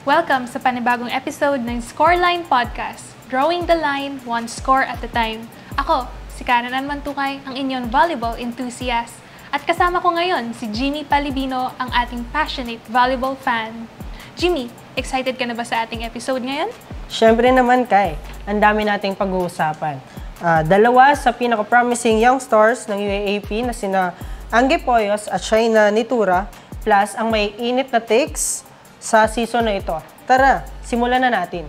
Welcome sa panibagong episode ng Scoreline Podcast, Drawing the Line, one score at a time. Ako, si Karen Mantukay, ang inyong volleyball enthusiast. At kasama ko ngayon si Jimmy Palibino, ang ating passionate volleyball fan. Jimmy, excited ka na ba sa ating episode ngayon? Siyempre naman, Kai. Ang dami nating pag-uusapan. Dalawa sa pinaka-promising young stars ng UAAP na sina Angge Poyos at Shaina Nitura, plus ang may init na takes sa season na ito. Tara, simulan na natin.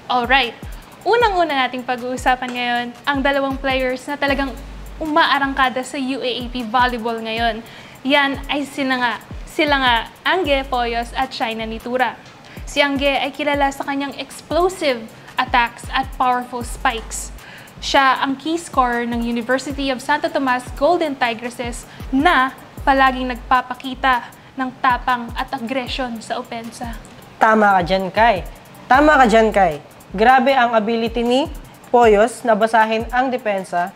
Alright. Unang-una nating pag-uusapan ngayon ang dalawang players na talagang umaarangkada sa UAAP volleyball ngayon. Yan ay sila nga Angge Poyos at Shaina Nitura. Si Angge ay kilala sa kanyang explosive attacks at powerful spikes. Siya ang key scorer ng University of Santo Tomas Golden Tigresses na palaging nagpapakita ng tapang at aggression sa opensa. Tama ka dyan, Kai. Grabe ang ability ni Poyos na basahin ang depensa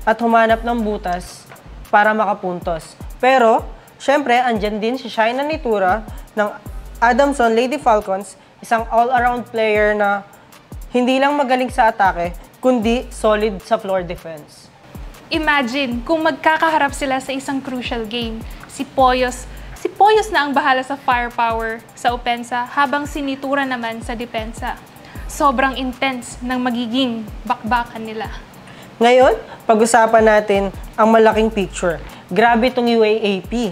at humanap ng butas para makapuntos. Pero, syempre, andyan din si Shaina Nitura ng Adamson Lady Falcons, isang all-around player na hindi lang magaling sa atake, kundi solid sa floor defense. Imagine kung magkakaharap sila sa isang crucial game. Si Poyos na ang bahala sa firepower sa opensa, habang si Nitura naman sa depensa. Sobrang intense ng magiging bakbakan nila. Ngayon, pag-usapan natin ang malaking picture. Grabe itong UAAP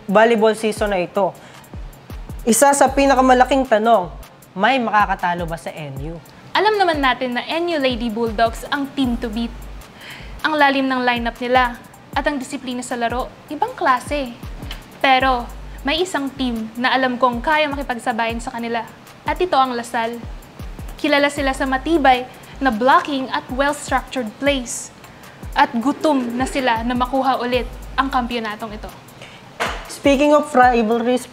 volleyball season na ito. Isa sa pinakamalaking tanong, may makakatalo ba sa NU? Alam naman natin na NU Lady Bulldogs ang team to beat. Ang lalim ng lineup nila at ang disiplina sa laro, ibang klase. Pero may isang team na alam kong kaya makipagsabayan sa kanila. At ito ang Lasal. Kilala sila sa matibay na blocking at well-structured plays. At gutom na sila na makuha ulit ang kampyonatong ito. Speaking of rivalries,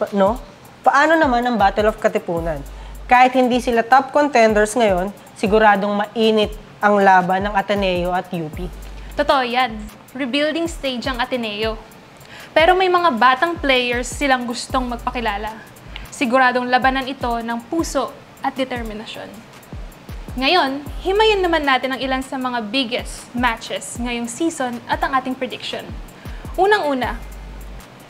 paano naman ang Battle of Katipunan? Kahit hindi sila top contenders ngayon, siguradong mainit ang laban ng Ateneo at UP. Totoo yan. Rebuilding stage ang Ateneo. Pero may mga batang players silang gustong magpakilala. Siguradong labanan ito ng puso at determinasyon. Ngayon, himayin naman natin ang ilan sa mga biggest matches ngayong season at ang ating prediction. Unang-una,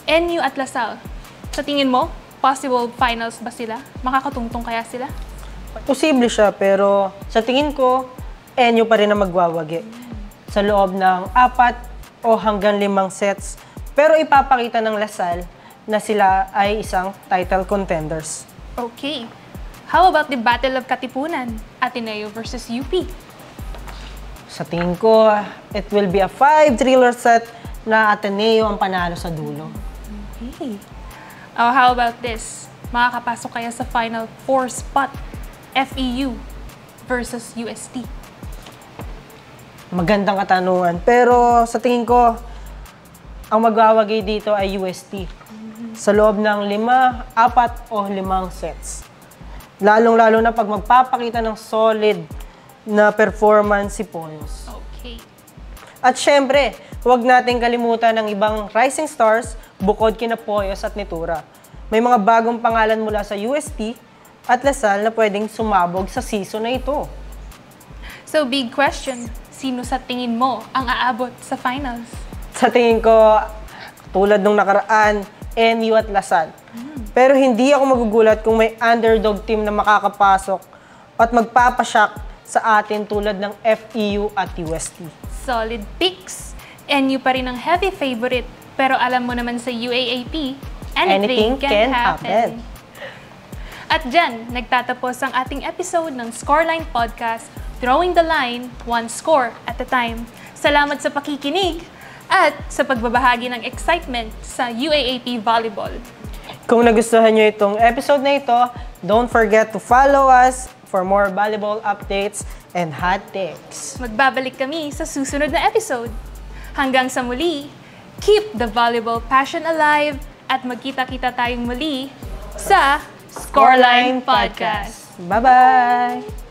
NU at Lasal. Sa tingin mo, possible finals ba sila? Makakatungtong kaya sila? Posible siya, pero sa tingin ko, NU pa rin ang magwawagi. Sa loob ng 4 o hanggang 5 sets, pero ipapakita ng Lasal na sila ay isang title contenders. Okay. How about the Battle of Katipunan, Ateneo versus UP? Sa tingin ko, it will be a 5 thriller set na Ateneo ang panalo sa dulo. Okay. Oh, how about this? Makakapasok kaya sa Final 4 spot, FEU versus UST? Magandang katanungan. Pero sa tingin ko, ang magwawagi dito ay UST. Sa loob ng 4 o 5 sets. Lalong-lalo na pag magpapakita ng solid na performance si Poyos. Okay. At syempre, huwag nating kalimutan ng ibang rising stars bukod kina Poyos at Nitura. May mga bagong pangalan mula sa UST at Lasal na pwedeng sumabog sa season na ito. So, big question. Sino sa tingin mo ang aabot sa finals? Sa tingin ko, tulad nung nakaraan, NU at Lasal. Pero hindi ako magugulat kung may underdog team na makakapasok at magpapashock sa atin tulad ng FEU at UST. Solid picks. NU pa rin ang heavy favorite. Pero alam mo naman sa UAAP, anything can happen. At dyan, nagtatapos ang ating episode ng Scoreline Podcast, Drawing the Line, one score at a time. Salamat sa pakikinig at sa pagbabahagi ng excitement sa UAAP Volleyball. Kung nagustuhan nyo itong episode na ito, don't forget to follow us for more volleyball updates and hot takes. Magbabalik kami sa susunod na episode. Hanggang sa muli, keep the volleyball passion alive at magkita-kita tayong muli sa Scoreline Podcast. Bye-bye!